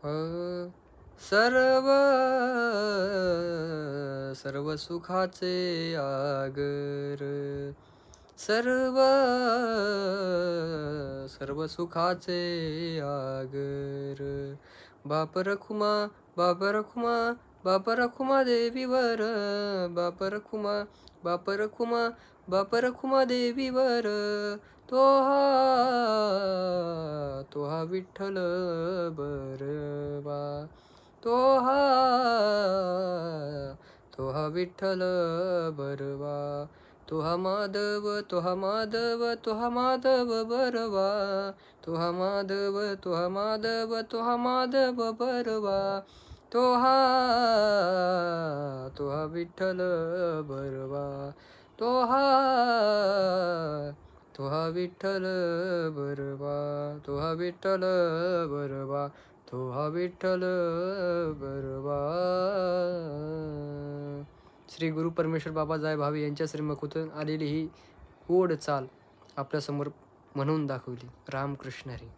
अ, सर्व सर्व सुखाचे आगर, सर्व सर्व सुखाचे आगर, बाप रखुमा बाप रखुमा बाप रखुमा देवीवर, बाप रखुमा बाप रखुमा बाप रखुमा देवीवर, तो हा तो हा विठ्ठल बरवा, तो हा तो हा विठ्ठल बरवा, तो हा माधव तो हा माधव तो हा माधव बरवा, तो हा माधव तो हा माधव तो हा माधव बरवा, तो हा विठ्ठल बरवा, तो हा विठ्ठल बरवा, तो हा विठ्ठल बरवा, तो हा विठ्ठल बरवा. श्री गुरु परमेश्वर बाबाजाय भावे यांच्या श्रीमुखातून आलेली ही गोड चाल आपल्यासमोर म्हणून दाखवली. रामकृष्ण हरी.